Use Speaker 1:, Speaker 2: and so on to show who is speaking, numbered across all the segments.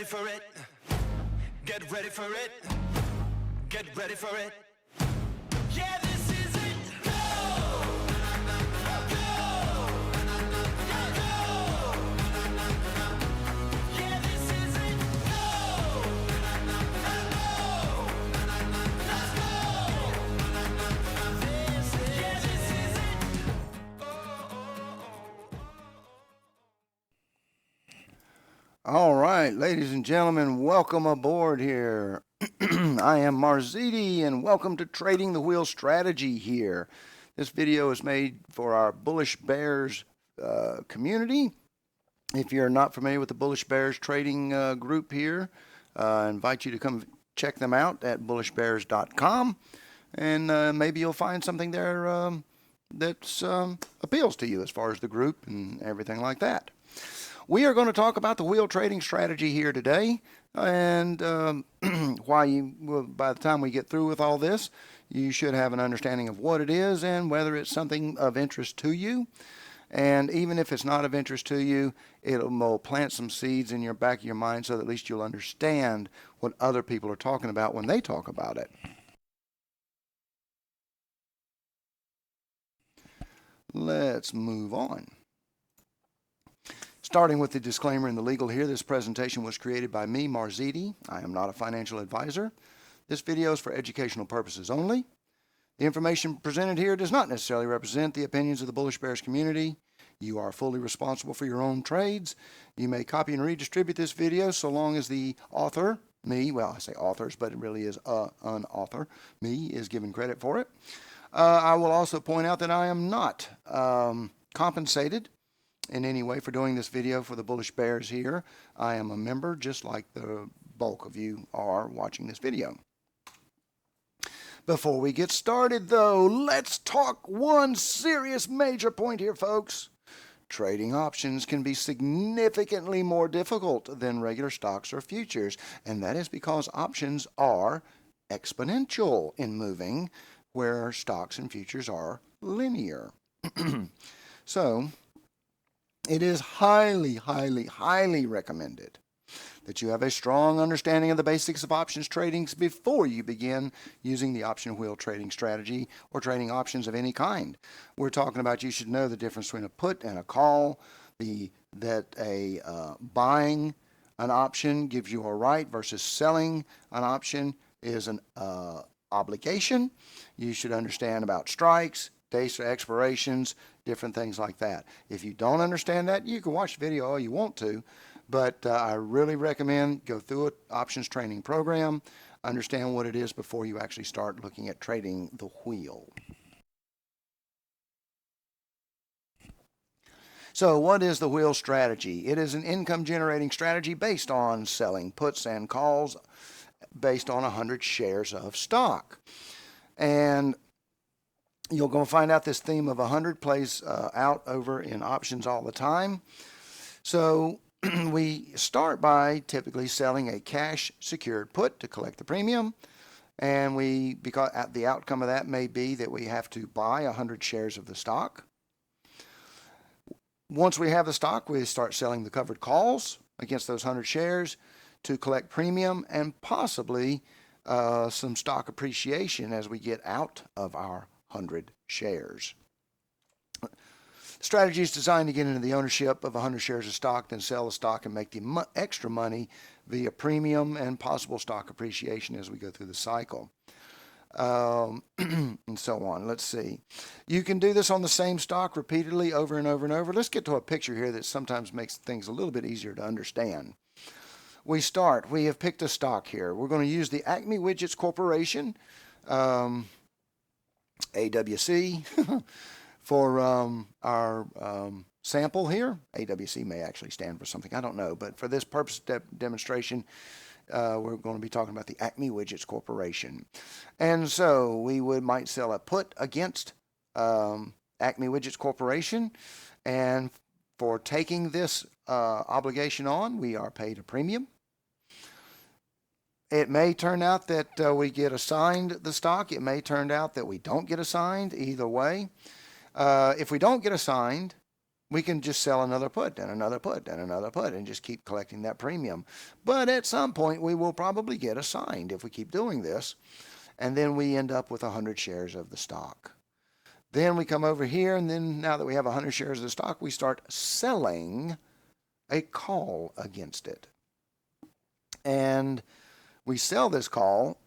Speaker 1: for it. Get ready for it. Get ready for it. Yeah, this is it. Go! Go! Go! Yeah, this is it. Go! Let's go! This is it.
Speaker 2: All right, ladies and gentlemen, welcome aboard here. I am Marziti, and welcome to Trading the Wheel Strategy here. This video is made for our Bullish Bears community. If you're not familiar with the Bullish Bears trading group here, I invite you to come check them out at bullishbears.com, and maybe you'll find something there that appeals to you as far as the group and everything like that. We are going to talk about the wheel trading strategy here today, and by the time we get through with all this, you should have an understanding of what it is and whether it's something of interest to you. And even if it's not of interest to you, it'll plant some seeds in your back of your mind so that at least you'll understand what other people are talking about when they talk about it. Let's move on. Starting with the disclaimer and the legal here, this presentation was created by me, Marziti. I am not a financial advisor. This video is for educational purposes only. The information presented here does not necessarily represent the opinions of the Bullish Bears community. You are fully responsible for your own trades. You may copy and redistribute this video so long as the author, me, well, I say authors, but it really is an author, me, is given credit for it. I will also point out that I am not compensated in any way for doing this video for the Bullish Bears here. I am a member just like the bulk of you are watching this video. Before we get started though, let's talk one serious major point here, folks. Trading options can be significantly more difficult than regular stocks or futures, and that is because options are exponential in moving where stocks and futures are linear. So it is highly, highly, highly recommended that you have a strong understanding of the basics of options trading before you begin using the option wheel trading strategy or trading options of any kind. We're talking about you should know the difference between a put and a call, buying an option gives you a right versus selling an option is an obligation. You should understand about strikes, days for expirations, different things like that. If you don't understand that, you can watch the video all you want to, but I really recommend go through an options training program, understand what it is before you actually start looking at trading the wheel. So what is the wheel strategy? It is an income generating strategy based on selling puts and calls based on 100 shares of stock. And you're going to find out this theme of 100 plays out over in options all the time. So we start by typically selling a cash secured put to collect the premium. And because the outcome of that may be that we have to buy 100 shares of the stock. Once we have the stock, we start selling the covered calls against those 100 shares to collect premium and possibly some stock appreciation as we get out of our 100 shares. The strategy is designed to get into the ownership of 100 shares of stock, then sell the stock and make the extra money via premium and possible stock appreciation as we go through the cycle. And so on. Let's see. You can do this on the same stock repeatedly over and over and over. Let's get to a picture here that sometimes makes things a little bit easier to understand. We have picked a stock here. We're going to use the Acme Widgets Corporation, AWC, for our sample here. AWC may actually stand for something, I don't know, but for this purpose demonstration, we're going to be talking about the Acme Widgets Corporation. And so we might sell a put against Acme Widgets Corporation, and for taking this obligation on, we are paid a premium. It may turn out that we get assigned the stock. It may turn out that we don't get assigned. Either way, if we don't get assigned, we can just sell another put and another put and another put and just keep collecting that premium. But at some point, we will probably get assigned if we keep doing this. And then we end up with 100 shares of the stock. Then we come over here, and then now that we have 100 shares of the stock, we start selling a call against it. And we sell this call.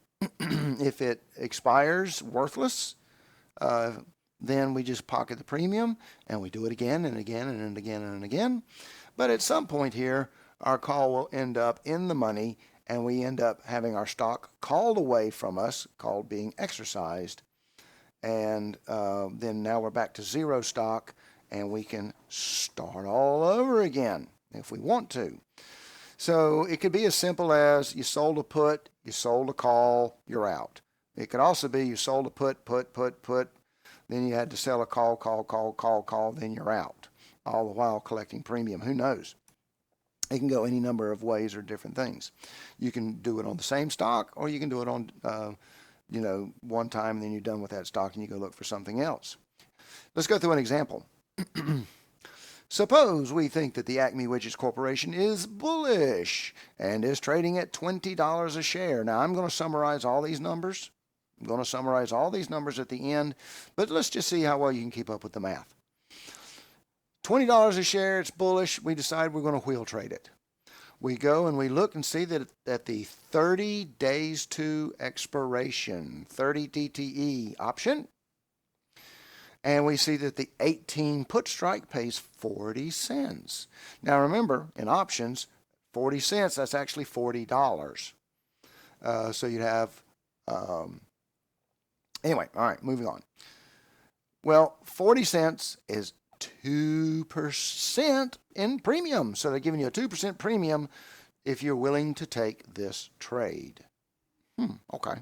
Speaker 2: If it expires worthless, then we just pocket the premium, and we do it again and again and again and again. But at some point here, our call will end up in the money, and we end up having our stock called away from us, called being exercised. And then now we're back to zero stock, and we can start all over again if we want to. So it could be as simple as you sold a put, you sold a call, you're out. It could also be you sold a put, then you had to sell a call, then you're out, all the while collecting premium. Who knows? It can go any number of ways or different things. You can do it on the same stock, or you can do it on, one time, and then you're done with that stock and you go look for something else. Let's go through an example. Suppose we think that the Acme Widgets Corporation is bullish and is trading at $20 a share. Now, I'm going to summarize all these numbers. I'm going to summarize all these numbers at the end, but let's just see how well you can keep up with the math. $20 a share, it's bullish. We decide we're going to wheel trade it. We go and we look and see that at the 30 days to expiration, 30 DTE option, and we see that the 18 put strike pays 40 cents. Now remember, in options, 40 cents, that's actually $40. So you'd have, anyway, all right, moving on. Well, 40 cents is 2% in premium. So they're giving you a 2% premium if you're willing to take this trade. Okay.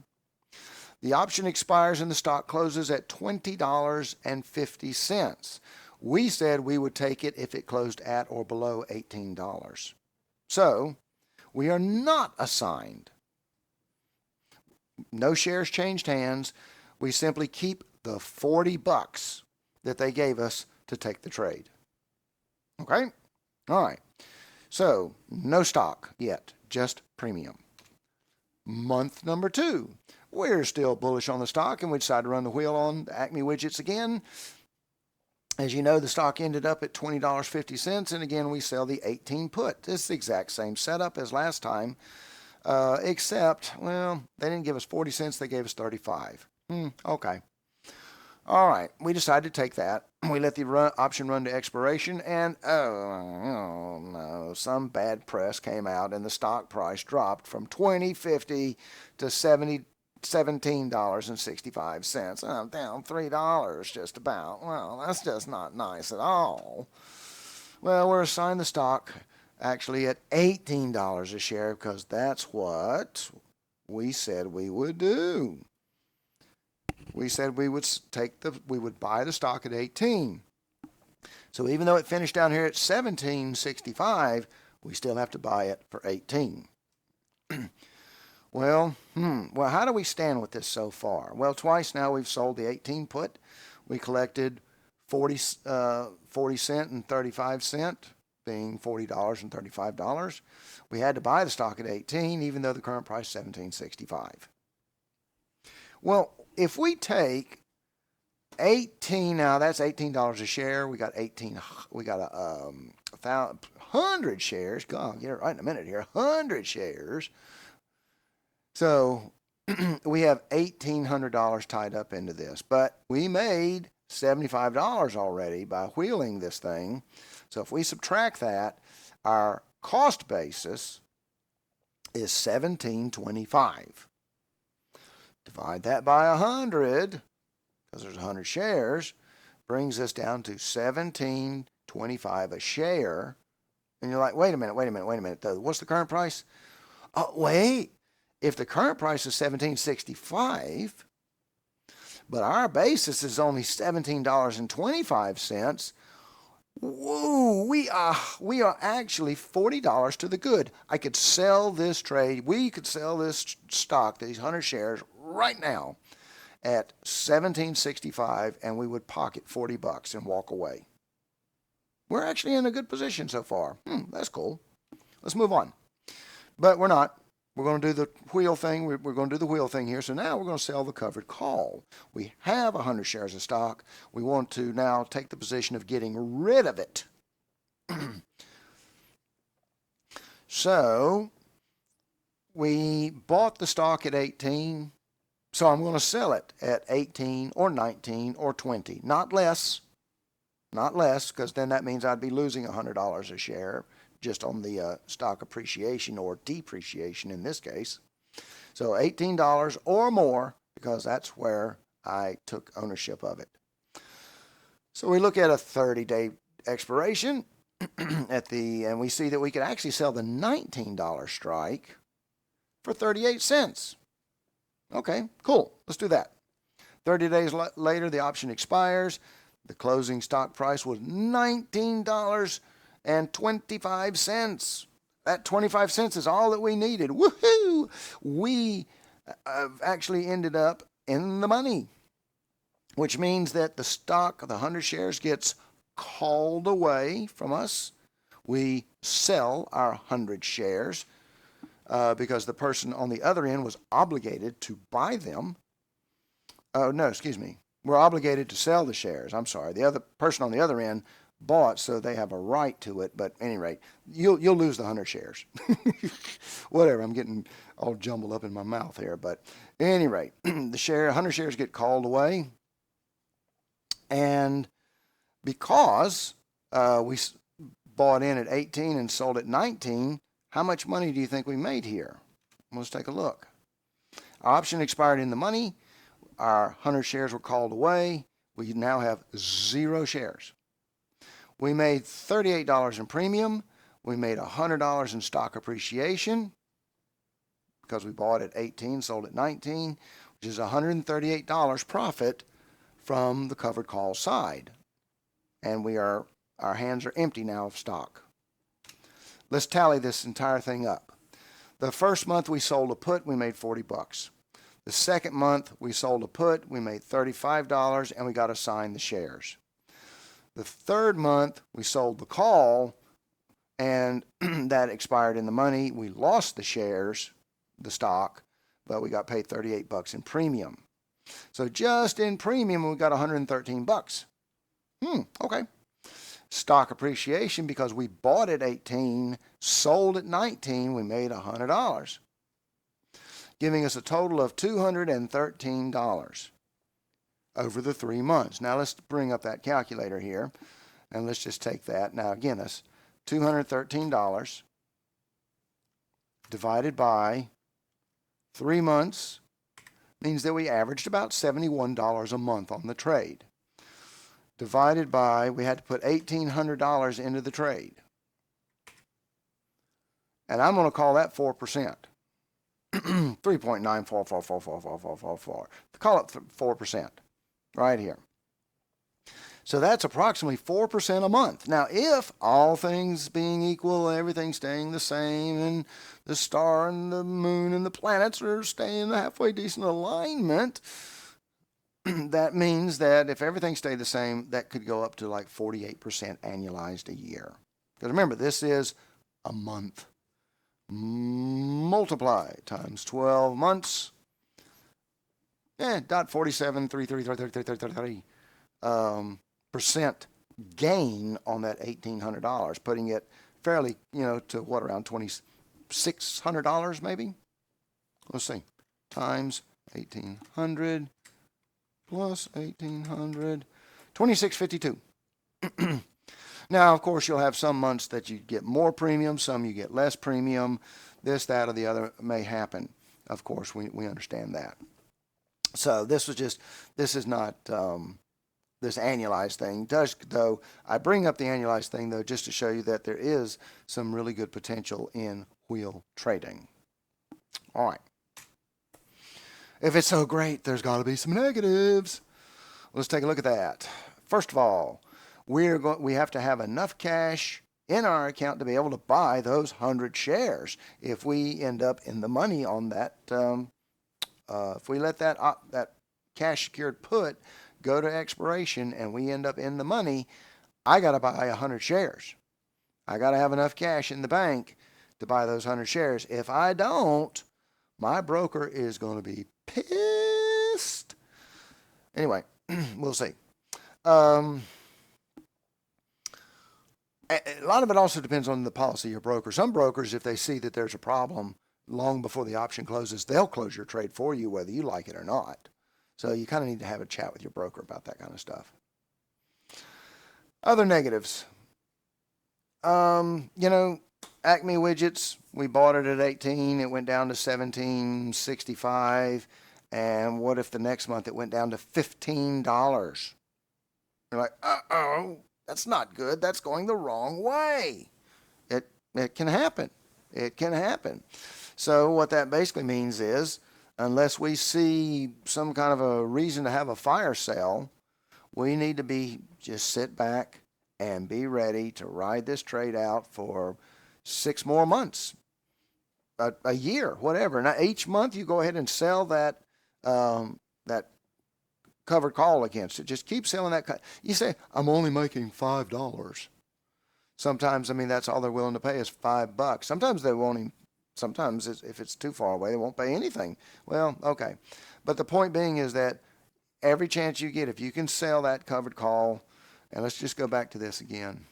Speaker 2: The option expires and the stock closes at $20.50. We said we would take it if it closed at or below $18. So we are not assigned. No shares changed hands. We simply keep the $40 that they gave us to take the trade. Okay? All right. So no stock yet, just premium. Month number 2. We're still bullish on the stock, and we decide to run the wheel on the Acme Widgets again. As you know, the stock ended up at $20.50, and again, we sell the 18 put. This is the exact same setup as last time, except, well, they didn't give us 40 cents, they gave us 35. Okay. All right, we decided to take that. We let the option run to expiration, and oh no, some bad press came out, and the stock price dropped from $20.50 to $17.65. I'm down $3 just about. Well, that's just not nice at all. Well, we're assigned the stock actually at $18 a share because that's what we said we would do. We said we would buy the stock at 18. So even though it finished down here at $17.65, we still have to buy it for 18. Well, how do we stand with this so far? Well, twice now we've sold the 18 put. We collected 40 cent and 35 cent, being $40 and $35. We had to buy the stock at 18, even though the current price is $17.65. Well, if we take 18, now that's $18 a share. We got 100 shares. God, I'll get it right in a minute here. 100 shares. So we have $1,800 tied up into this, but we made $75 already by wheeling this thing. So if we subtract that, our cost basis is $17.25. Divide that by 100, because there's 100 shares, brings us down to $17.25 a share. And you're like, wait a minute. What's the current price? Oh, wait. If the current price is $17.65, but our basis is only $17.25, whoa, we are actually $40 to the good. I could sell this trade. We could sell this stock, these 100 shares, right now at $17.65, and we would pocket $40 and walk away. We're actually in a good position so far. That's cool. Let's move on. But we're not. We're going to do the wheel thing. We're going to do the wheel thing here. So now we're going to sell the covered call. We have 100 shares of stock. We want to now take the position of getting rid of it. So we bought the stock at 18. So I'm going to sell it at 18 or 19 or 20. Not less. Not less, because then that means I'd be losing $100 a share just on the stock appreciation or depreciation in this case. So $18 or more, because that's where I took ownership of it. So we look at a 30-day expiration and we see that we could actually sell the $19 strike for 38 cents. Okay, cool. Let's do that. 30 days later, the option expires. The closing stock price was $19.25. That 25 cents is all that we needed. Woohoo! We actually ended up in the money, which means that the stock, the 100 shares, gets called away from us. We sell our 100 shares because the person on the other end was obligated to buy them. Oh, no, excuse me. We're obligated to sell the shares. I'm sorry. The other person on the other end bought, so they have a right to it. But at any rate, you'll lose the 100 shares. Whatever. I'm getting all jumbled up in my mouth here. But at any rate, the 100 shares get called away. And because we bought in at 18 and sold at 19, how much money do you think we made here? Let's take a look. Our option expired in the money. Our 100 shares were called away. We now have 0 shares. We made $38 in premium. We made $100 in stock appreciation because we bought at 18, sold at 19, which is $138 profit from the covered call side. And our hands are empty now of stock. Let's tally this entire thing up. The first month we sold a put, we made $40. The second month we sold a put, we made $35, and we got assigned the shares. The third month we sold the call, and that expired in the money. We lost the shares, the stock, but we got paid $38 in premium. So just in premium we got $113. Okay. Stock appreciation, because we bought at 18, sold at 19, we made $100. Giving us a total of $213 over the 3 months. Now let's bring up that calculator here, and let's just take that. Now again, that's $213 divided by 3 months means that we averaged about $71 a month on the trade. Divided by, we had to put $1,800 into the trade. And I'm going to call that 4%. 3.944444444. Call it 4% right here. So that's approximately 4% a month. Now, if all things being equal, everything staying the same, and the star and the moon and the planets are staying in a halfway decent alignment, that means that if everything stayed the same, that could go up to like 48% annualized a year. Because remember, this is a month. Multiply times 12 months. .47333333 percent gain on that $1,800, putting it fairly, to what, around $2,600 maybe? Let's see. Times 1,800 plus 1,800, 2,652. Now, of course, you'll have some months that you get more premium, some you get less premium. This, that, or the other may happen. Of course, we understand that. So this is not this annualized thing. Though I bring up the annualized thing, though, just to show you that there is some really good potential in wheel trading. All right. If it's so great, there's got to be some negatives. Let's take a look at that. First of all, we have to have enough cash in our account to be able to buy those 100 shares. If we end up in the money on that, if we let that cash secured put go to expiration and we end up in the money, I got to buy 100 shares. I got to have enough cash in the bank to buy those 100 shares. If I don't, my broker is going to be pissed. Anyway, we'll see. A lot of it also depends on the policy of your broker. Some brokers, if they see that there's a problem long before the option closes, they'll close your trade for you whether you like it or not. So you kind of need to have a chat with your broker about that kind of stuff. Other negatives. Acme widgets, we bought it at 18, it went down to 17.65, and what if the next month it went down to $15? You're like, uh-oh, that's not good. That's going the wrong way. It can happen. It can happen. So what that basically means is, unless we see some kind of a reason to have a fire sale, we need to just sit back and be ready to ride this trade out for 6 more months, a year, whatever. Now, each month you go ahead and sell that covered call against it. Just keep selling that. You say, I'm only making $5. Sometimes, that's all they're willing to pay is $5. Sometimes they won't even, sometimes if it's too far away, they won't pay anything. Well, okay. But the point being is that every chance you get, if you can sell that covered call, and let's just go back to this again.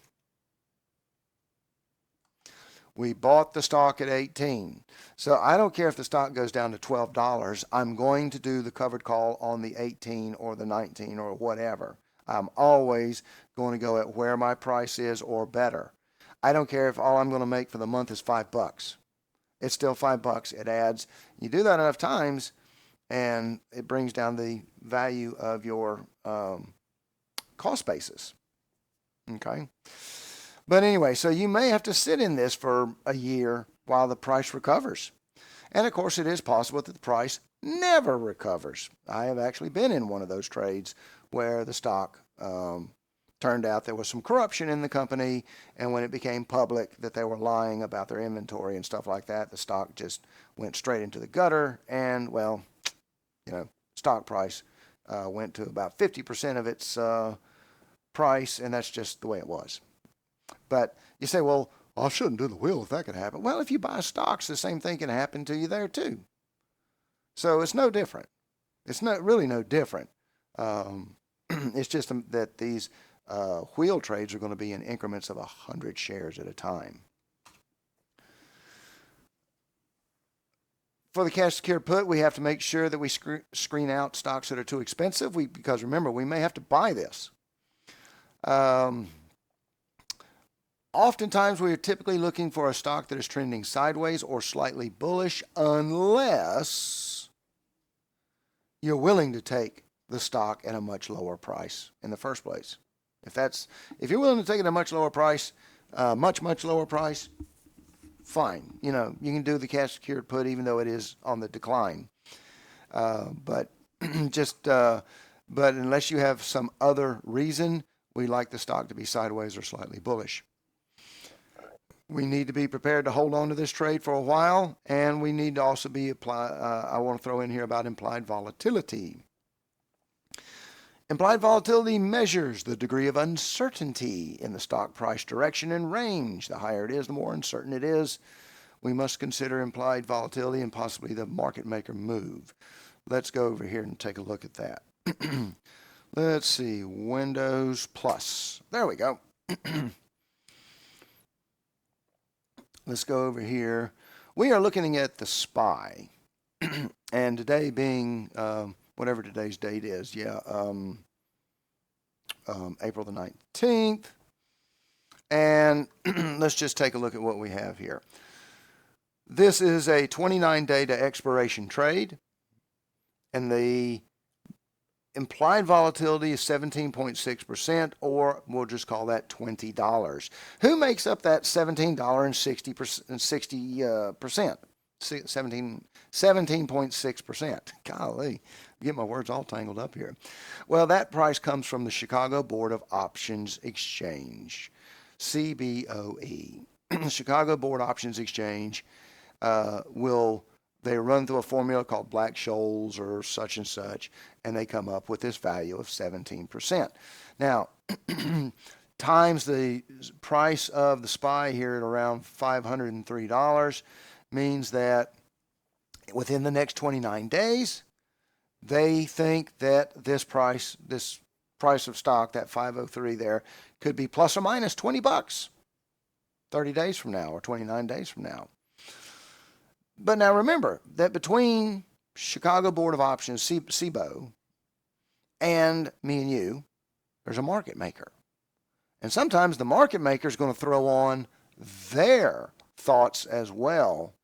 Speaker 2: We bought the stock at 18. So I don't care if the stock goes down to $12. I'm going to do the covered call on the 18 or the 19 or whatever. I'm always going to go at where my price is or better. I don't care if all I'm going to make for the month is $5. It's still $5. It adds. You do that enough times, and it brings down the value of your cost basis. Okay. But anyway, so you may have to sit in this for a year while the price recovers. And of course, it is possible that the price never recovers. I have actually been in one of those trades where the stock turned out there was some corruption in the company, and when it became public that they were lying about their inventory and stuff like that, the stock just went straight into the gutter, and stock price went to about 50% of its price, and that's just the way it was. But you say, well, I shouldn't do the wheel if that could happen. Well, if you buy stocks, the same thing can happen to you there too. So it's no different. It's not really no different. It's just that these wheel trades are going to be in increments of 100 shares at a time. For the cash secured put, we have to make sure that we screen out stocks that are too expensive. Because remember, we may have to buy this. Oftentimes, we are typically looking for a stock that is trending sideways or slightly bullish, unless you're willing to take the stock at a much lower price in the first place. If you're willing to take it at a much lower price, much lower price, fine. You can do the cash secured put even though it is on the decline. But unless you have some other reason, we like the stock to be sideways or slightly bullish. We need to be prepared to hold on to this trade for a while, and we need to also I want to throw in here about implied volatility. Implied volatility measures the degree of uncertainty in the stock price direction and range. The higher it is, the more uncertain it is. We must consider implied volatility and possibly the market maker move. Let's go over here and take a look at that. Let's see, Windows Plus. There we go. Let's go over here. We are looking at the SPY. And today being, whatever today's date is, April the 19th. And let's just take a look at what we have here. This is a 29-day to expiration trade. And the implied volatility is 17.6%, or we'll just call that $20. Who makes up that $17.60%? 17.6%. Golly, get my words all tangled up here. Well, that price comes from the Chicago Board of Options Exchange, CBOE. Chicago Board Options Exchange they run through a formula called Black-Scholes or such and such, and they come up with this value of 17%. Now, times the price of the SPY here at around $503 means that within the next 29 days, they think that this price of stock, that 503 there, could be plus or minus $20 30 days from now or 29 days from now. But now remember that between Chicago Board of Options, CBOE, and me and you, there's a market maker. And sometimes the market maker is going to throw on their thoughts as well.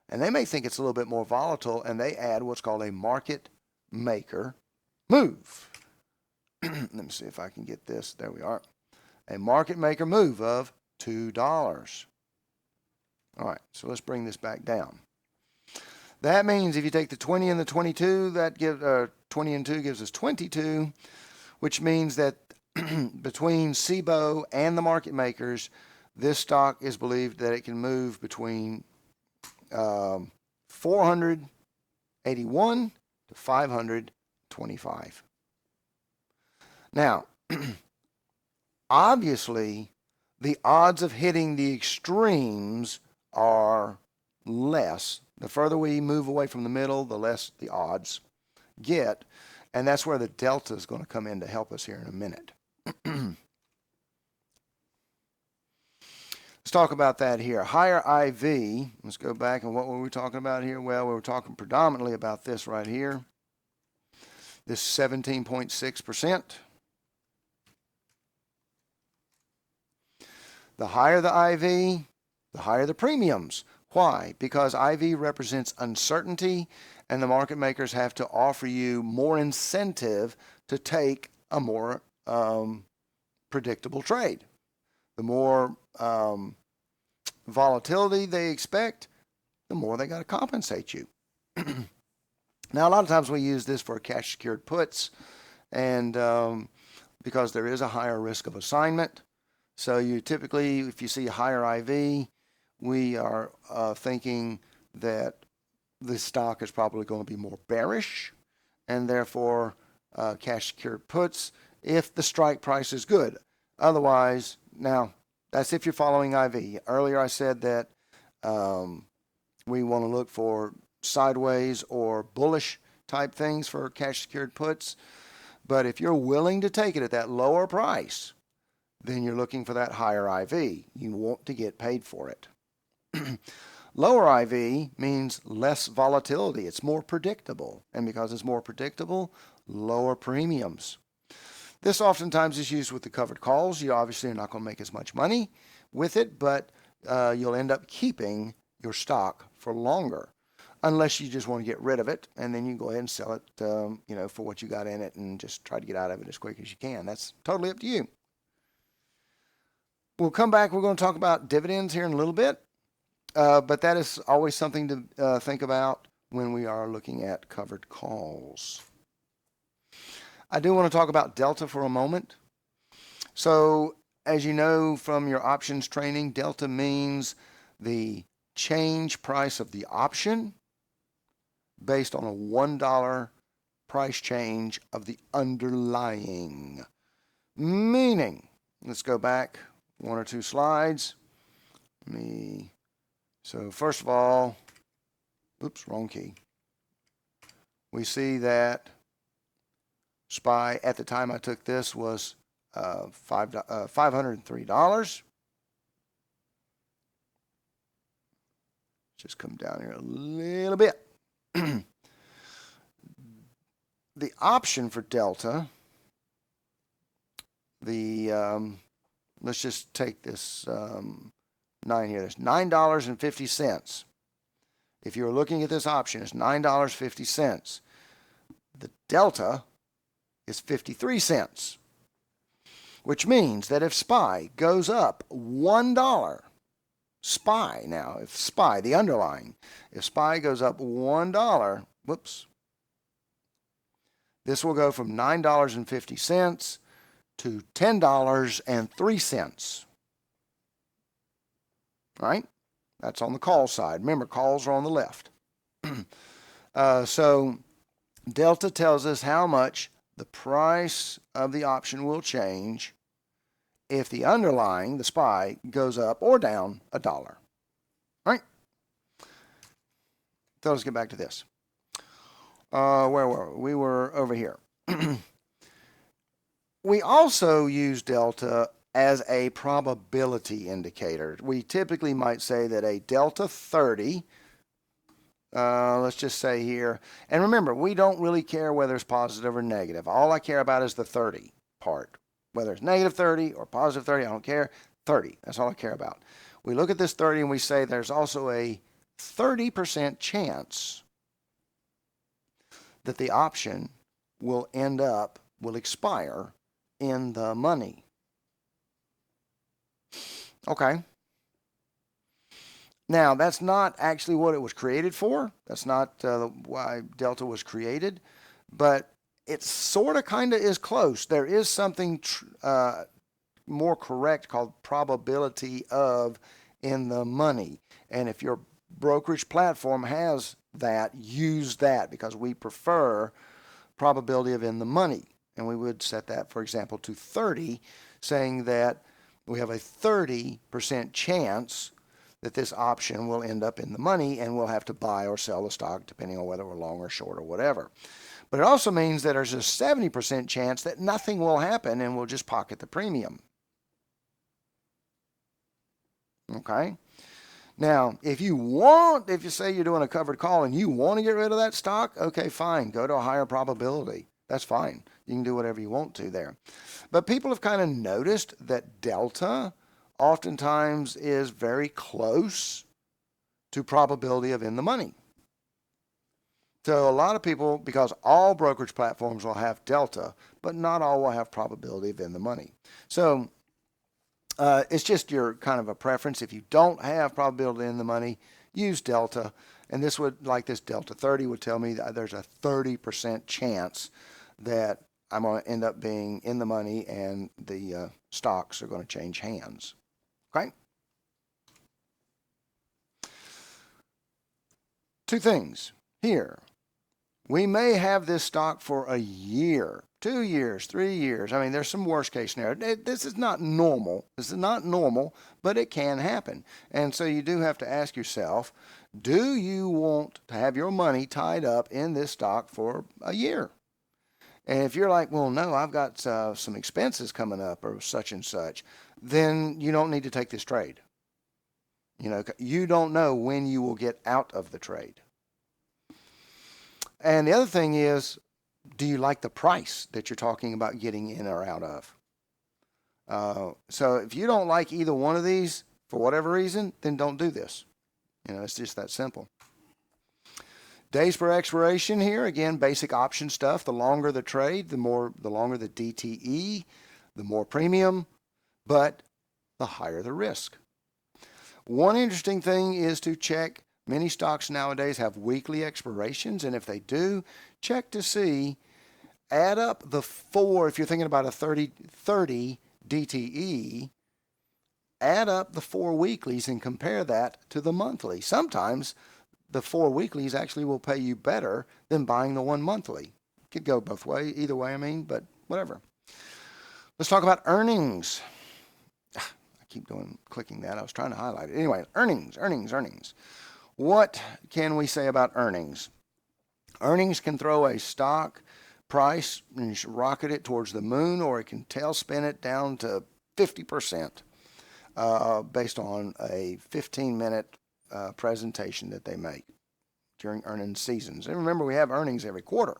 Speaker 2: And they may think it's a little bit more volatile, and they add what's called a market maker move. Let me see if I can get this. There we are. A market maker move of $2. All right, so let's bring this back down. That means if you take the 20 and the 22, that gives 20 and 2 gives us 22, which means that between CBOE and the market makers, this stock is believed that it can move between 481 to 525. Now, obviously, the odds of hitting the extremes are less. The further we move away from the middle, the less the odds get. And that's where the delta is going to come in to help us here in a minute. Let's talk about that here. Higher IV. Let's go back, and what were we talking about here? Well, we were talking predominantly about this right here. This 17.6%. The higher the IV, the higher the premiums. Why? Because IV represents uncertainty, and the market makers have to offer you more incentive to take a more predictable trade. The more volatility they expect, the more they got to compensate you. Now, a lot of times we use this for cash secured puts, and because there is a higher risk of assignment. So you typically, if you see higher IV, we are thinking that the stock is probably going to be more bearish, and therefore cash secured puts if the strike price is good. Otherwise, now that's if you're following IV. Earlier I said that we want to look for sideways or bullish type things for cash secured puts. But if you're willing to take it at that lower price, then you're looking for that higher IV. You want to get paid for it. Lower IV means less volatility. It's more predictable. And because it's more predictable, lower premiums. This oftentimes is used with the covered calls. You obviously are not going to make as much money with it, but you'll end up keeping your stock for longer, unless you just want to get rid of it, and then you go ahead and sell it for what you got in it and just try to get out of it as quick as you can. That's totally up to you. We'll come back. We're going to talk about dividends here in a little bit, but that is always something to think about when we are looking at covered calls. I do want to talk about delta for a moment. So, as you know from your options training, delta means the change price of the option based on a $1 price change of the underlying. Meaning, let's go back one or two slides. So first of all, oops, wrong key. We see that SPY at the time I took this was $503. Just come down here a little bit. The option for delta, let's just take this 9 here. There's $9.50. If you're looking at this option, it's $9.50. The delta is 53 cents, which means that if SPY goes up $1, SPY now, if SPY, the underlying, if SPY goes up $1, whoops, this will go from $9.50 to $10.03. Right? That's on the call side. Remember, calls are on the left. So delta tells us how much the price of the option will change if the underlying, the SPY, goes up or down $1. All right? So let's get back to this. Where were we? We were over here. We also use delta as a probability indicator. We typically might say that a delta 30, let's just say here, and remember, we don't really care whether it's positive or negative. All I care about is the 30 part. Whether it's negative 30 or positive 30, I don't care. 30, that's all I care about. We look at this 30 and we say there's also a 30% chance that the option will expire in the money. Okay. Now, that's not actually what it was created for. That's not why delta was created, but it sort of kind of is close. There is something more correct called probability of in the money. And if your brokerage platform has that, use that, because we prefer probability of in the money. And we would set that, for example, to 30, saying that we have a 30% chance that this option will end up in the money and we'll have to buy or sell the stock depending on whether we're long or short or whatever. But it also means that there's a 70% chance that nothing will happen and we'll just pocket the premium. Okay? Now, if you say you're doing a covered call and you want to get rid of that stock, okay, fine, go to a higher probability. That's fine. You can do whatever you want to there. But people have kind of noticed that delta oftentimes is very close to probability of in the money. So a lot of people, because all brokerage platforms will have delta, but not all will have probability of in the money. So it's just your kind of a preference. If you don't have probability in the money, use delta. And this would, like this delta 30 would tell me that there's a 30% chance that I'm going to end up being in the money and the stocks are going to change hands. Okay? Two things here. We may have this stock for a year, 2 years, 3 years. I mean, there's some worst case scenario. This is not normal. This is not normal, but it can happen. And so you do have to ask yourself, do you want to have your money tied up in this stock for a year? And if you're like, well, no, I've got some expenses coming up or such and such, then you don't need to take this trade. You know, you don't know when you will get out of the trade. And the other thing is, do you like the price that you're talking about getting in or out of? So if you don't like either one of these for whatever reason, then don't do this. You know, it's just that simple. Days per expiration here, again, basic option stuff. The longer the trade, the longer the DTE, the more premium, but the higher the risk. One interesting thing is to check. Many stocks nowadays have weekly expirations, and if they do, check to see, add up the four, if you're thinking about a 30 DTE, add up the 4 weeklies and compare that to the monthly. Sometimes the 4 weeklies actually will pay you better than buying the 1 monthly. Could go both ways, either way, I mean, but whatever. Let's talk about earnings. I keep clicking that. I was trying to highlight it. Anyway, earnings. What can we say about earnings? Earnings can throw a stock price and rocket it towards the moon, or it can tailspin it down to 50% based on a 15-minute presentation that they make during earnings seasons. And remember, we have earnings every quarter.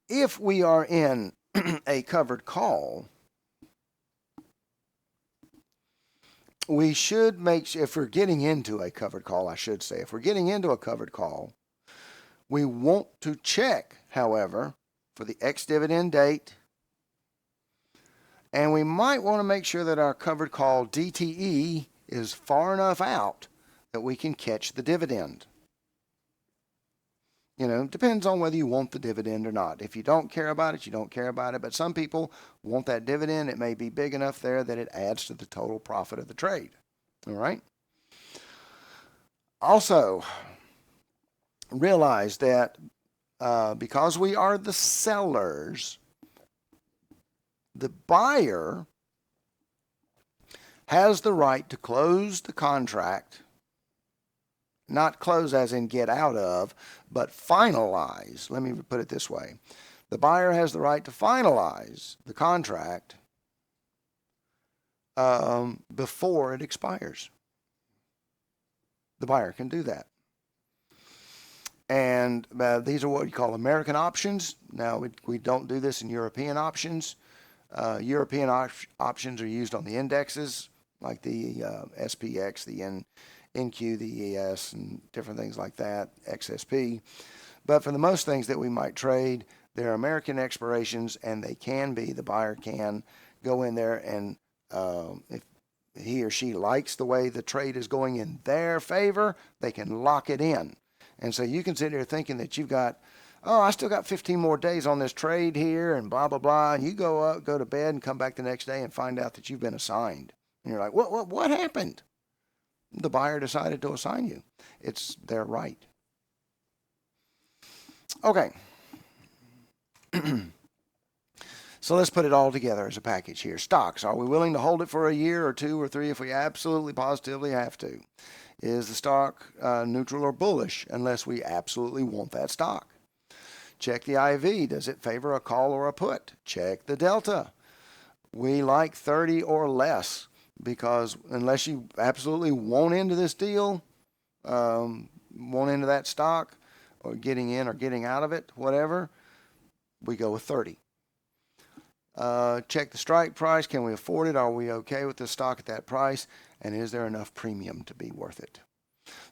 Speaker 2: If we are in a covered call, we should make sure, if we're getting into a covered call, I should say, if we're getting into a covered call, we want to check, however, for the ex-dividend date, and we might want to make sure that our covered call DTE is far enough out that we can catch the dividend. You know, depends on whether you want the dividend or not. If you don't care about it, you don't care about it. But some people want that dividend. It may be big enough there that it adds to the total profit of the trade. All right? Also, realize that because we are the sellers, the buyer has the right to close the contract, not close as in get out of, but finalize. Let me put it this way. The buyer has the right to finalize the contract before it expires. The buyer can do that. And these are what you call American options. Now, we don't do this in European options. European options are used on the indexes, like the SPX, the NQ, the ES, and different things like that, XSP. But for the most things that we might trade, they're American expirations, and they can be, the buyer can go in there and if he or she likes the way the trade is going in their favor, they can lock it in. And so you can sit here thinking that you've got, oh, I still got 15 more days on this trade here and blah, blah, blah. And you go up, go to bed and come back the next day and find out that you've been assigned. And you're like, what happened? The buyer decided to assign you. It's their right. Okay. So let's put it all together as a package here. Stocks. Are we willing to hold it for a year or two or three if we absolutely positively have to? Is the stock neutral or bullish unless we absolutely want that stock? Check the IV. Does it favor a call or a put? Check the delta. We like 30 or less because unless you absolutely want into this deal, want into that stock or getting in or getting out of it, whatever, we go with 30. Check the strike price. Can we afford it? Are we okay with the stock at that price? And is there enough premium to be worth it?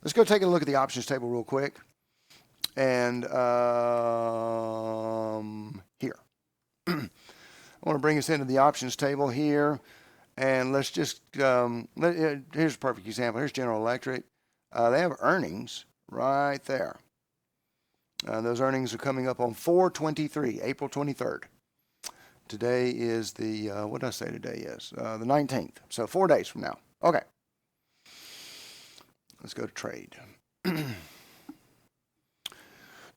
Speaker 2: Let's go take a look at the options table real quick. And here. I want to bring us into the options table here. And let's just, here's a perfect example. Here's General Electric. They have earnings right there. Those earnings are coming up on 4/23, April 23rd. Today is the, what did I say today is? The 19th. So 4 days from now. Okay. Let's go to trade.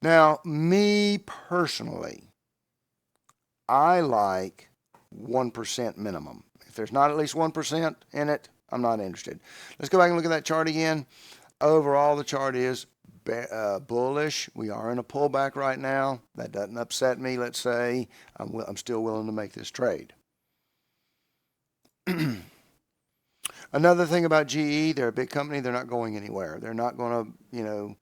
Speaker 2: Now, me personally, I like 1% minimum. If there's not at least 1% in it, I'm not interested. Let's go back and look at that chart again. Overall, the chart is bullish. We are in a pullback right now. That doesn't upset me, let's say. I'm still willing to make this trade. Another thing about GE, they're a big company. They're not going anywhere. They're not going to,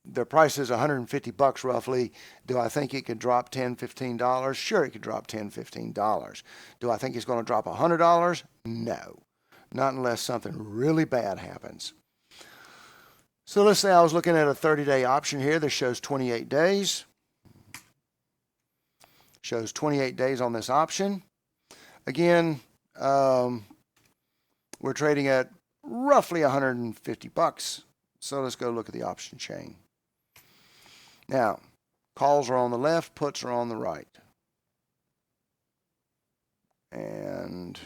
Speaker 2: their price is $150 roughly. Do I think it could drop $10, $15? Sure, it could drop $10, $15. Do I think it's going to drop $100? No, not unless something really bad happens. So let's say I was looking at a 30-day option here. This shows 28 days. Shows 28 days on this option. Again, we're trading at roughly $150. So let's go look at the option chain. Now, calls are on the left, puts are on the right. And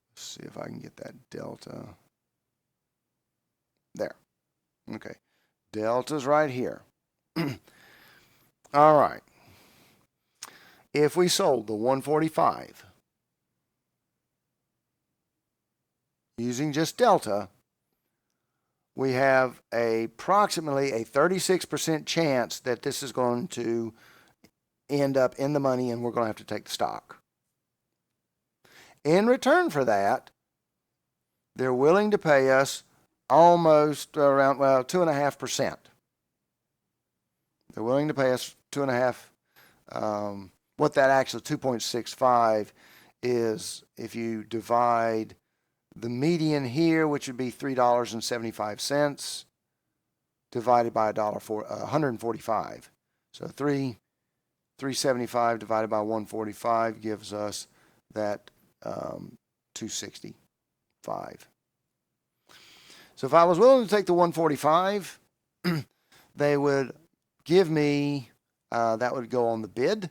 Speaker 2: let's see if I can get that delta. There. Okay. Delta's right here. All right. If we sold the 145 using just delta, we have approximately a 36% chance that this is going to end up in the money and we're going to have to take the stock. In return for that, they're willing to pay us almost around, 2.5%. They're willing to pay us 2.5%. What that actually 2.65 is, if you divide the median here, which would be $3.75, divided by $145. So 375 divided by 145 gives us that 265. So if I was willing to take the 145, they would give me, that would go on the bid,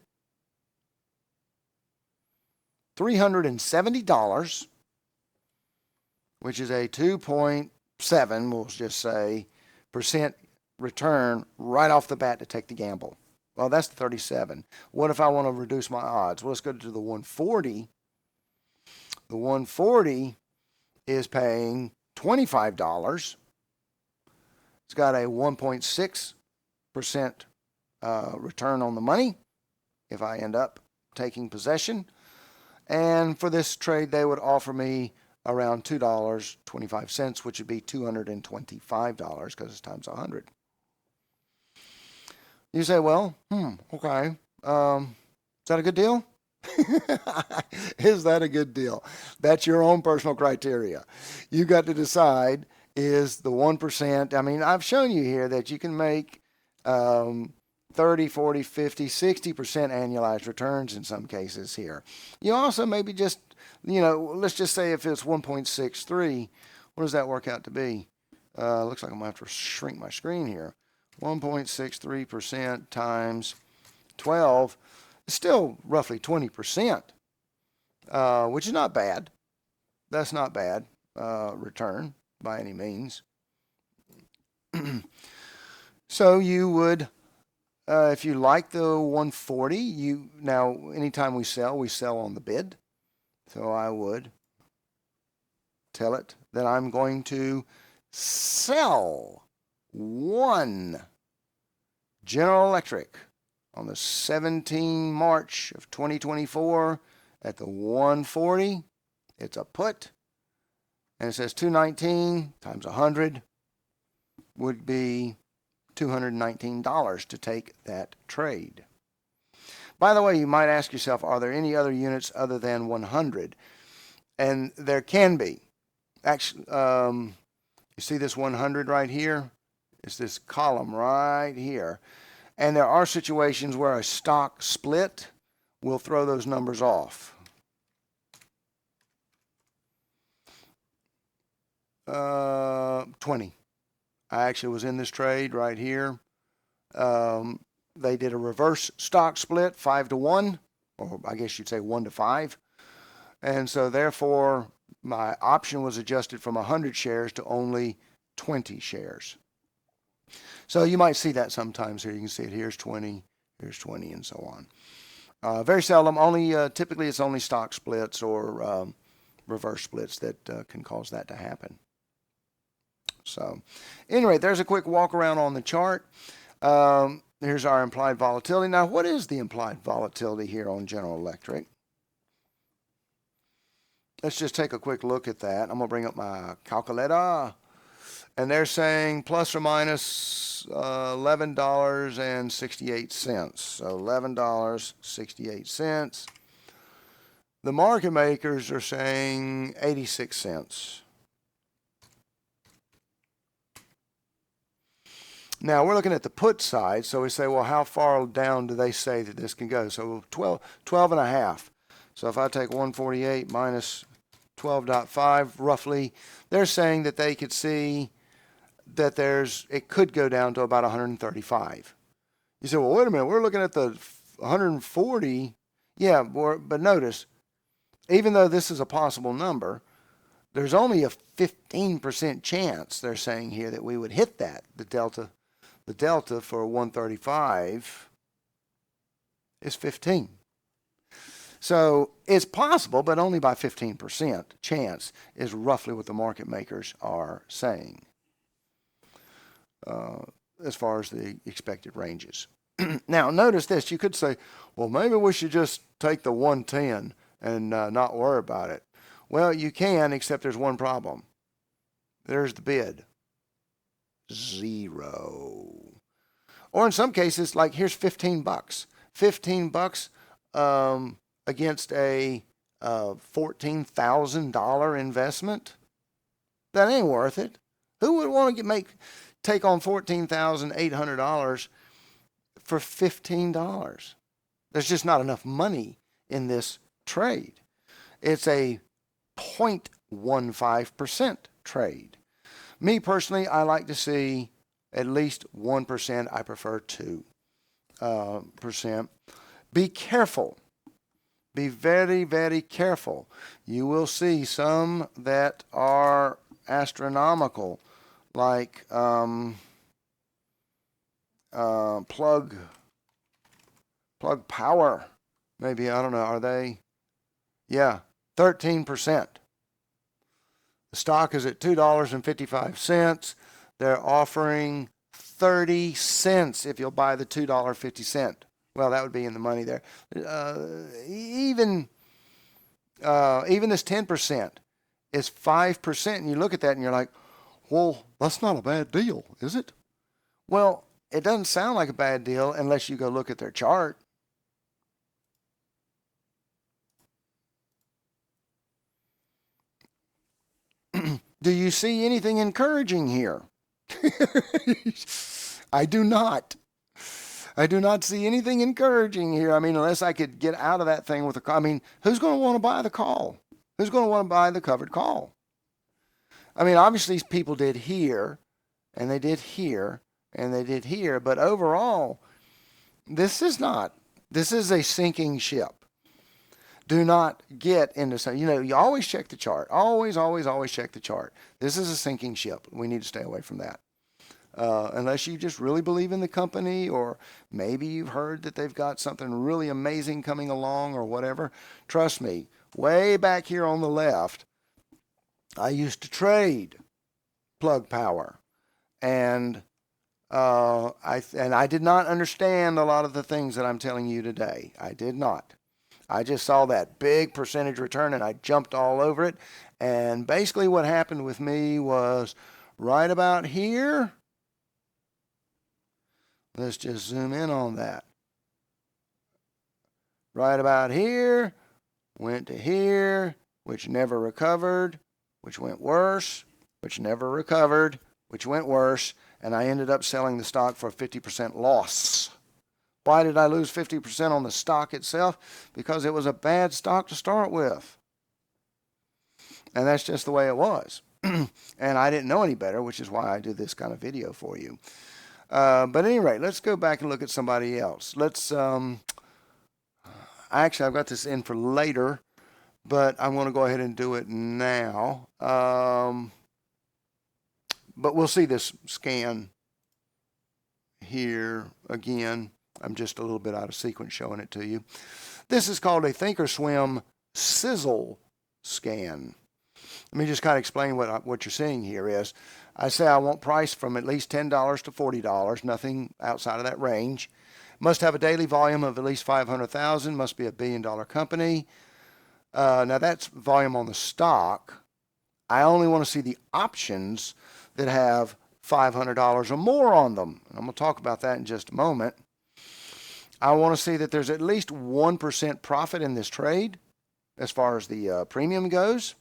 Speaker 2: $370, which is a 2.7, we'll just say, percent return right off the bat to take the gamble. Well, that's the 37. What if I want to reduce my odds? Well, let's go to the 140. The 140 is paying $25. It's got a 1.6% return on the money if I end up taking possession. And for this trade, they would offer me around $2.25, which would be $225 because it's times 100. You say, well, okay. Is that a good deal? Is that a good deal? That's your own personal criteria. You got to decide, is the 1%, I mean, I've shown you here that you can make 30, 40, 50, 60% annualized returns in some cases here. You also maybe just, let's just say if it's 1.63, what does that work out to be? Looks like I'm going to have to shrink my screen here. 1.63% times 12 is still roughly 20%, which is not bad. That's not bad return by any means. So you would, if you like the 140, now anytime we sell on the bid. So I would tell it that I'm going to sell one General Electric on the 17 March of 2024 at the 140. It's a put, and it says 219 times 100 would be $219 to take that trade. By the way, you might ask yourself, are there any other units other than 100? And there can be. Actually, you see this 100 right here? It's this column right here. And there are situations where a stock split will throw those numbers off. 20. I actually was in this trade right here. They did a reverse stock split, 5-to-1, or I guess you'd say 1-to-5. And so therefore, my option was adjusted from 100 shares to only 20 shares. So you might see that sometimes here. You can see it. Here's 20, and so on. Very seldom. Typically it's only stock splits or reverse splits that can cause that to happen. So anyway, there's a quick walk around on the chart. Here's our implied volatility. Now, what is the implied volatility here on General Electric? Let's just take a quick look at that. I'm going to bring up my calculator. And they're saying plus or minus $11.68. So $11.68. The market makers are saying 86 cents. Now, we're looking at the put side, so we say, well, how far down do they say that this can go? So 12 and a half. So if I take 148 minus 12.5, roughly, they're saying that they could see that it could go down to about 135. You say, well, wait a minute, we're looking at the 140. Yeah, but notice, even though this is a possible number, there's only a 15% chance, they're saying here, that we would hit that. The delta for 135 is 15. So it's possible, but only by 15% chance is roughly what the market makers are saying as far as the expected ranges. Now, notice this. You could say, well, maybe we should just take the 110 and not worry about it. Well, you can, except there's one problem. There's the bid. 0. Or in some cases, like here's $15. $15 against a $14,000 investment. That ain't worth it. Who would want to take on $14,800 for $15? There's just not enough money in this trade. It's a 0.15% trade. Me personally, I like to see at least 1%. I prefer 2%. Be careful. Be very, very careful. You will see some that are astronomical, like plug power. Maybe, I don't know, are they? Yeah, 13%. The stock is at $2.55. They're offering 30 cents if you'll buy the $2.50. Well, that would be in the money there. Even this 10% is 5%, and you look at that and you're like, well, that's not a bad deal, is it? Well, it doesn't sound like a bad deal unless you go look at their chart. Do you see anything encouraging here? I do not. I do not see anything encouraging here. I mean, unless I could get out of that thing with a call. I mean, who's going to want to buy the call? Who's going to want to buy the covered call? I mean, obviously people did here, and they did here, and they did here. But overall, this is a sinking ship. Do not get into some, you always check the chart. Always, always, always check the chart. This is a sinking ship. We need to stay away from that. Unless you just really believe in the company, or maybe you've heard that they've got something really amazing coming along or whatever. Trust me, way back here on the left, I used to trade Plug Power. And I did not understand a lot of the things that I'm telling you today. I did not. I just saw that big percentage return and I jumped all over it. And basically what happened with me was right about here. Let's just zoom in on that. Right about here, went to here, which never recovered, which went worse, which never recovered, which went worse, and I ended up selling the stock for a 50% loss. Why did I lose 50% on the stock itself? Because it was a bad stock to start with. And that's just the way it was. And I didn't know any better, which is why I do this kind of video for you. But at any rate, let's go back and look at somebody else. Let's, actually, I've got this in for later, but I'm going to go ahead and do it now. But we'll see this scan here again. I'm just a little bit out of sequence showing it to you. This is called a Thinkorswim sizzle scan. Let me just kind of explain what you're seeing here is. I say I want price from at least $10 to $40, nothing outside of that range. Must have a daily volume of at least 500,000, must be a $1 billion company. Now that's volume on the stock. I only want to see the options that have $500 or more on them. I'm going to talk about that in just a moment. I want to see that there's at least 1% profit in this trade as far as the premium goes.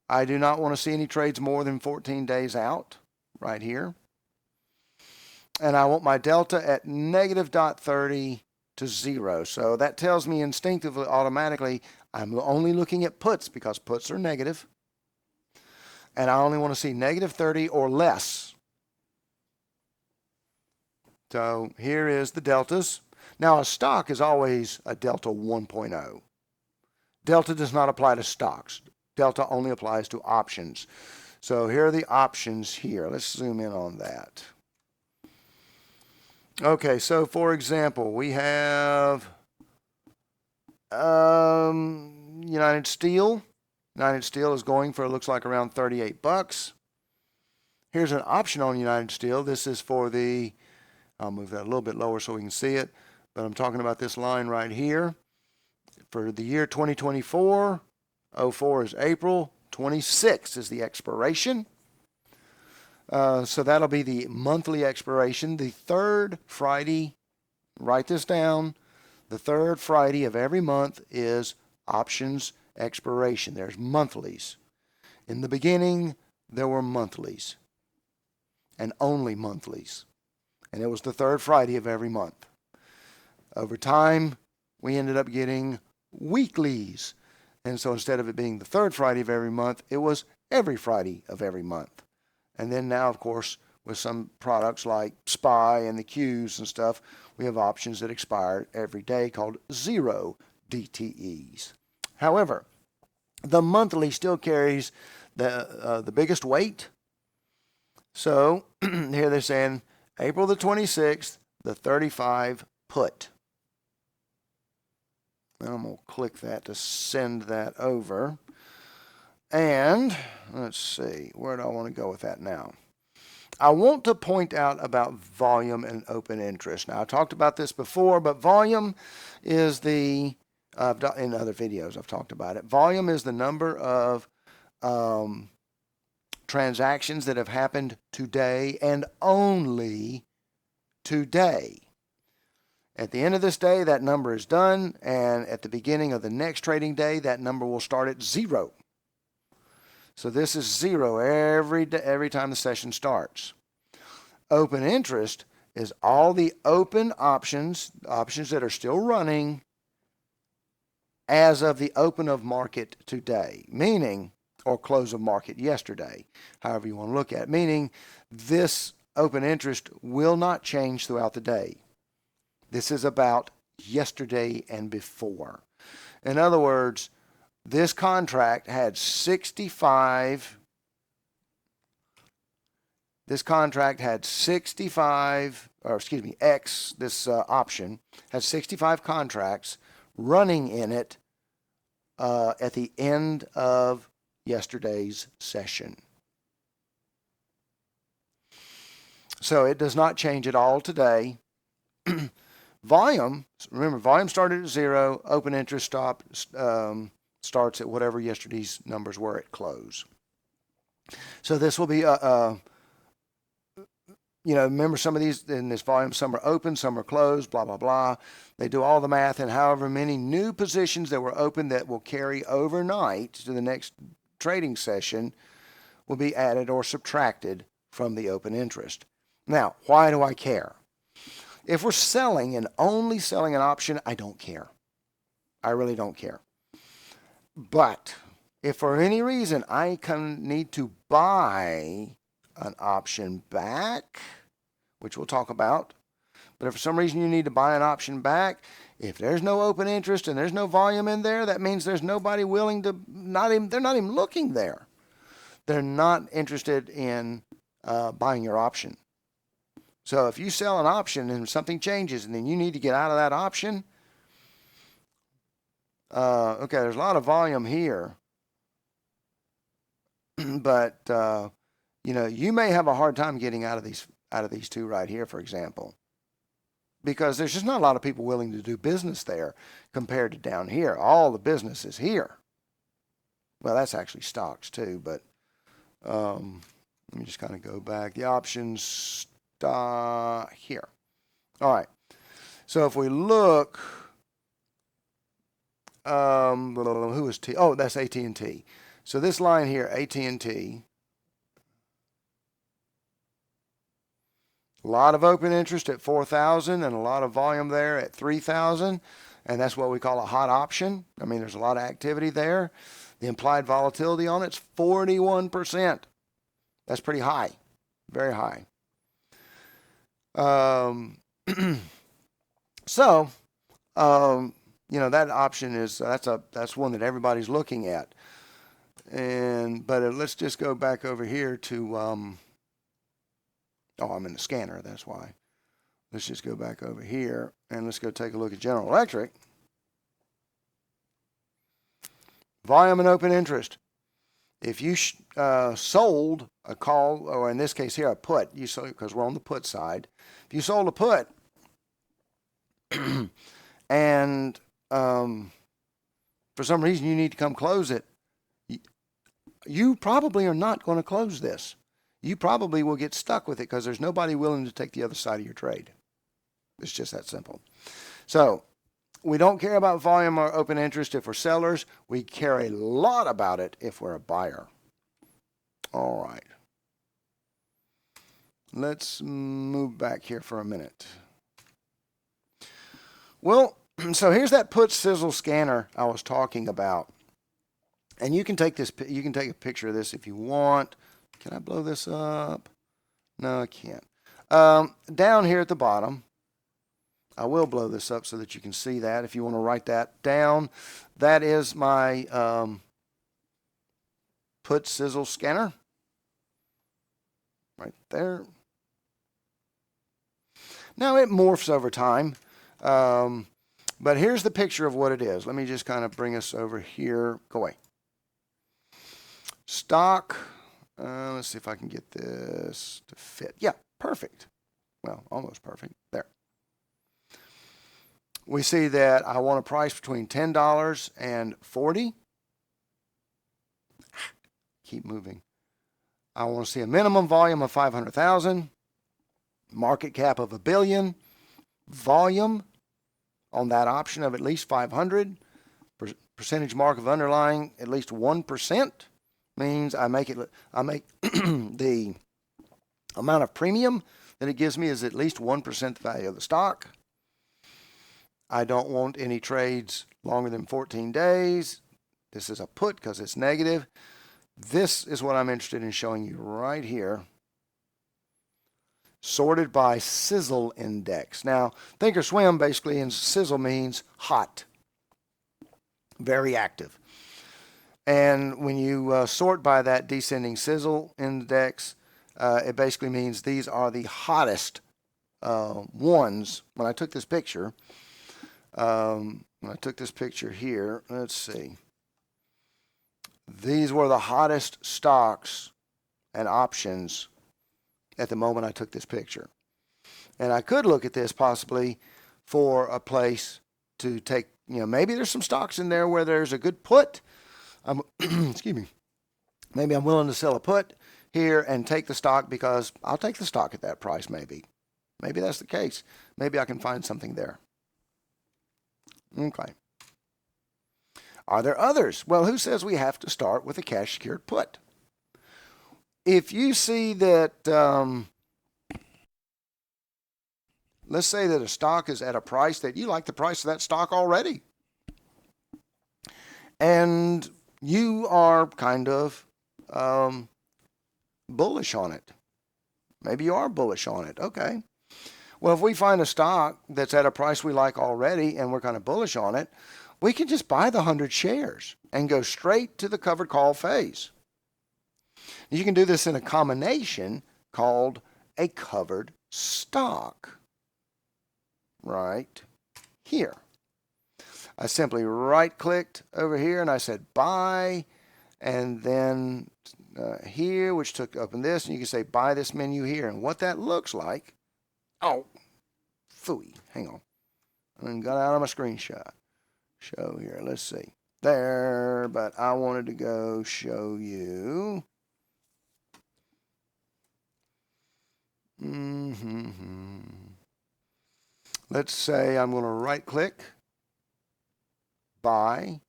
Speaker 2: I do not want to see any trades more than 14 days out right here. And I want my delta at negative 0.30 to 0. So that tells me instinctively, automatically, I'm only looking at puts because puts are negative. And I only want to see negative 30 or less. So here is the deltas. Now a stock is always a delta 1.0. Delta does not apply to stocks. Delta only applies to options. So here are the options here. Let's zoom in on that. Okay, so for example, we have United Steel. United Steel is going for, it looks like, around 38 bucks. Here's an option on United Steel. This is for the, I'll move that a little bit lower so we can see it, but I'm talking about this line right here. For the year 2024, 04 is April, 26 is the expiration. So that'll be the monthly expiration. The third Friday, write this down, the third Friday of every month is options expiration. There's monthlies. In the beginning, there were monthlies and only monthlies. And it was the third Friday of every month. Over time, we ended up getting weeklies. And so instead of it being the third Friday of every month, it was every Friday of every month. And then now, of course, with some products like SPY and the Qs and stuff, we have options that expire every day called 0 DTEs. However, the monthly still carries the biggest weight. So here they're saying April the 26th, the 35 put. And I'm going to click that to send that over. And let's see, where do I want to go with that now? I want to point out about volume and open interest. Now, I talked about this before, but volume is in other videos I've talked about it. Volume is the number of transactions that have happened today and only today. At the end of this day, that number is done, and at the beginning of the next trading day, that number will start at 0. So this is 0 every time the session starts. Open interest is all the open options that are still running as of the open of market today, meaning, or close of market yesterday, however you want to look at it, meaning this open interest will not change throughout the day. This is about yesterday and before. In other words, this contract had 65. This contract had 65, or excuse me, X, this option, has 65 contracts running in it at the end of yesterday's session. So it does not change at all today. Volume, remember, volume started at 0. Open interest starts at whatever yesterday's numbers were at close. So this will be remember some of these in this volume, some are open, some are closed, blah, blah, blah. They do all the math, and however many new positions that were open that will carry overnight to the next trading session will be added or subtracted from the open interest. Now, why do I care? If we're selling and only selling an option, I don't care. I really don't care. But if for any reason I need to buy an option back, which we'll talk about, but if for some reason you need to buy an option back, if there's no open interest and there's no volume in there, that means there's nobody willing to, they're not even looking there. They're not interested in buying your option. So if you sell an option and something changes and then you need to get out of that option, okay, there's a lot of volume here, but you may have a hard time getting out of these two right here, for example, because there's just not a lot of people willing to do business there compared to down here. All the business is here. Well, that's actually stocks too, but let me just kind of go back. The options here. All right. So if we look, who is T? Oh, that's AT&T. So this line here, AT&T, a lot of open interest at 4,000 and a lot of volume there at 3,000, and that's what we call a hot option. I mean, there's a lot of activity there. The implied volatility on it's 41%. That's pretty high, very high. That option is that's one that everybody's looking at. But let's just go back over here to I'm in the scanner, that's why. Let's just go back over here and let's go take a look at General Electric. Volume and open interest. If you sold a call, or in this case here a put, you sold, because we're on the put side. If you sold a put and for some reason you need to come close it, you probably are not going to close this. You probably will get stuck with it because there's nobody willing to take the other side of your trade. It's just that simple. So we don't care about volume or open interest if we're sellers. We care a lot about it if we're a buyer. All right. Let's move back here for a minute. Well, so here's that put sizzle scanner I was talking about. And you can take a picture of this if you want. Can I blow this up? No, I can't. Down here at the bottom, I will blow this up so that you can see that if you want to write that down. That is my put sizzle scanner. Right there. Now it morphs over time. But here's the picture of what it is. Let me just kind of bring us over here. Go away. Stock. Let's see if I can get this to fit. Yeah, perfect. Well, almost perfect. There. We see that I want a price between $10 and $40. Keep moving. I want to see a minimum volume of 500,000, market cap of $1 billion, volume on that option of at least 500, percentage mark of underlying at least 1%, means I make the amount of premium that it gives me is at least 1% the value of the stock. I don't want any trades longer than 14 days. This is a put because it's negative. This is what I'm interested in showing you right here. Sorted by sizzle index. Now, Thinkorswim basically, and sizzle means hot, very active. And when you sort by that descending sizzle index, it basically means these are the hottest ones. When I took this picture, here, let's see. These were the hottest stocks and options at the moment I took this picture. And I could look at this possibly for a place to take, maybe there's some stocks in there where there's a good put. Excuse me. Maybe I'm willing to sell a put here and take the stock because I'll take the stock at that price maybe. Maybe that's the case. Maybe I can find something there. Okay. Are there others? Well, who says we have to start with a cash secured put? If you see that, let's say that a stock is at a price that you like the price of that stock already, and you are kind of bullish on it. Maybe you are bullish on it. Okay. Well, if we find a stock that's at a price we like already and we're kind of bullish on it, we can just buy the 100 shares and go straight to the covered call phase. You can do this in a combination called a covered stock. Right here. I simply right-clicked over here and I said buy, and then here, which took open this, and you can say buy this menu here. And what that looks like, oh, phooey, hang on. I got out of my screenshot. Show here, let's see. There, but I wanted to go show you. Let's say I'm going to right-click, buy,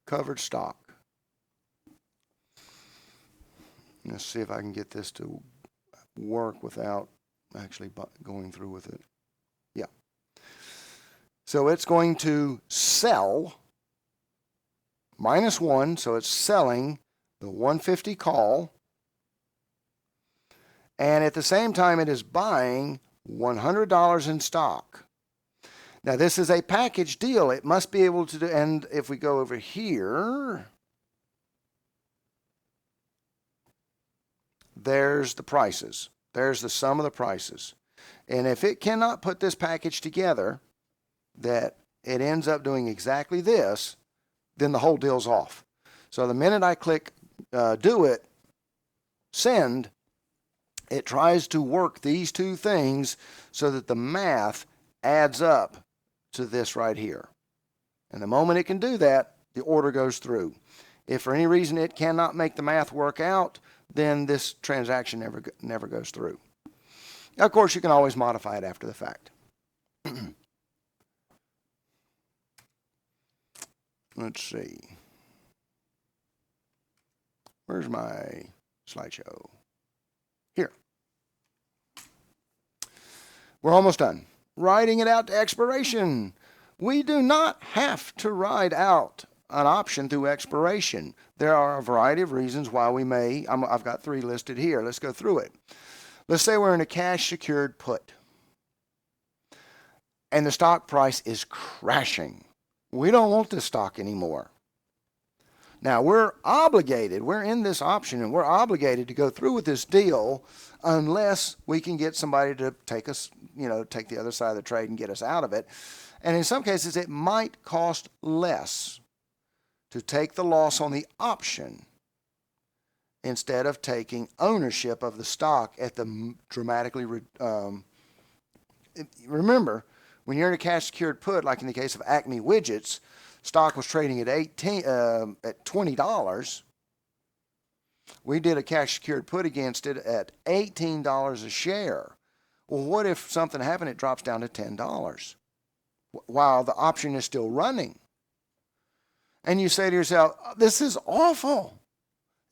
Speaker 2: covered stock. Let's see if I can get this to work without actually going through with it. Yeah. So it's going to sell -1, so it's selling the 150 call, and at the same time it is buying $100 in stock. Now this is a package deal. It must be able to do, and if we go over here, there's the prices. There's the sum of the prices. And if it cannot put this package together, that it ends up doing exactly this, then the whole deal's off. So the minute I click do it, send, it tries to work these two things so that the math adds up to this right here. And the moment it can do that, the order goes through. If for any reason it cannot make the math work out, then this transaction never goes through. Of course, you can always modify it after the fact. Let's see. Where's my slideshow? Here. We're almost done. Riding it out to expiration. We do not have to ride out an option through expiration. There are a variety of reasons why we may. I've got 3 listed here. Let's go through it. Let's say we're in a cash secured put and the stock price is crashing. We don't want this stock anymore. Now, we're obligated, we're in this option, and we're obligated to go through with this deal unless we can get somebody to take us, take the other side of the trade and get us out of it. And in some cases, it might cost less to take the loss on the option instead of taking ownership of the stock at the dramatically. Remember, when you're in a cash secured put, like in the case of Acme Widgets, stock was trading at $20. We did a cash secured put against it at $18 a share. Well, what if something happened? It drops down to $10 while the option is still running. And you say to yourself, this is awful.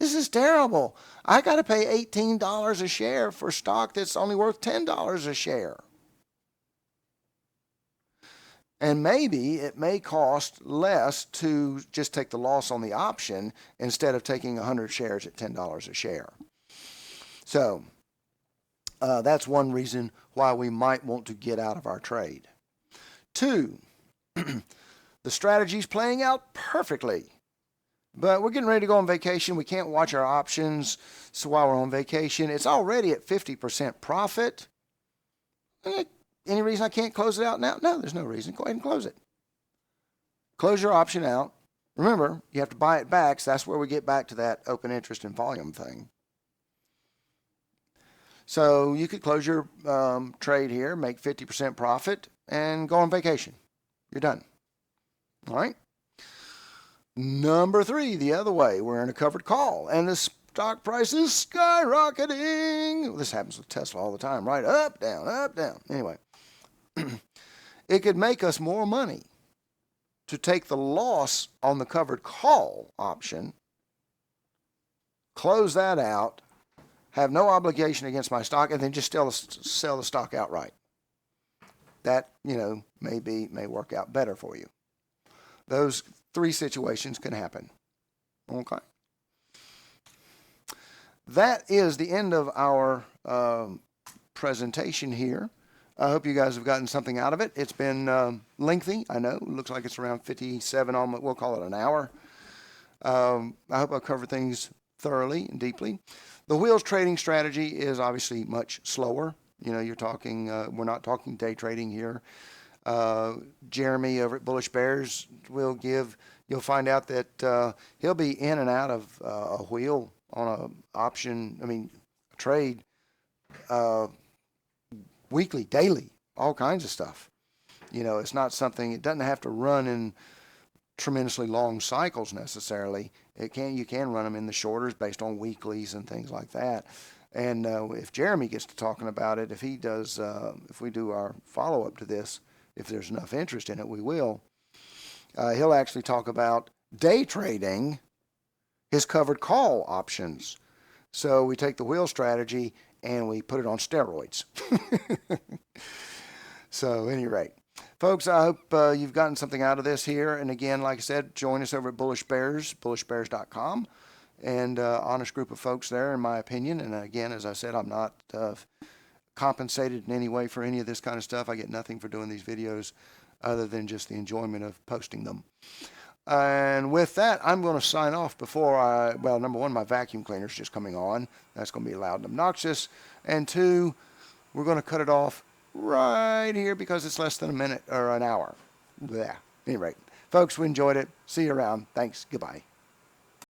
Speaker 2: This is terrible. I got to pay $18 a share for stock that's only worth $10 a share. And maybe it may cost less to just take the loss on the option instead of taking 100 shares at $10 a share. So that's one reason why we might want to get out of our trade. 2, the strategy's playing out perfectly. But we're getting ready to go on vacation. We can't watch our options. So while we're on vacation, it's already at 50% profit. Any reason I can't close it out now? No, there's no reason. Go ahead and close it. Close your option out. Remember, you have to buy it back, so that's where we get back to that open interest and volume thing. So you could close your trade here, make 50% profit, and go on vacation. You're done. All right? Number 3, the other way. We're in a covered call, and the stock price is skyrocketing. This happens with Tesla all the time, right? Up, down, up, down. Anyway, it could make us more money to take the loss on the covered call option, close that out, have no obligation against my stock, and then just sell the stock outright. That, may work out better for you. Those 3 situations can happen. Okay. That is the end of our presentation here. I hope you guys have gotten something out of it. It's been lengthy, I know. It looks like it's around 57, almost, we'll call it an hour. I hope I covered things thoroughly and deeply. The wheels trading strategy is obviously much slower. You're talking, we're not talking day trading here. Jeremy over at Bullish Bears you'll find out that he'll be in and out of a wheel on a trade weekly, daily, all kinds of stuff. It's not something, it doesn't have to run in tremendously long cycles necessarily. You can run them in the shorters based on weeklies and things like that. And if Jeremy gets to talking about it, if we do our follow-up to this, if there's enough interest in it, we will. He'll actually talk about day trading his covered call options. So we take the wheel strategy and we put it on steroids. So at any rate, folks, I hope you've gotten something out of this here. And again, like I said, join us over at Bullish Bears, bullishbears.com. And honest group of folks there, in my opinion. And again, as I said, I'm not compensated in any way for any of this kind of stuff. I get nothing for doing these videos other than just the enjoyment of posting them. And with that, I'm going to sign off before number 1, my vacuum cleaner's just coming on. That's going to be loud and obnoxious. And 2, we're going to cut it off right here because it's less than a minute or an hour. Yeah. At any rate, folks, we enjoyed it. See you around. Thanks. Goodbye.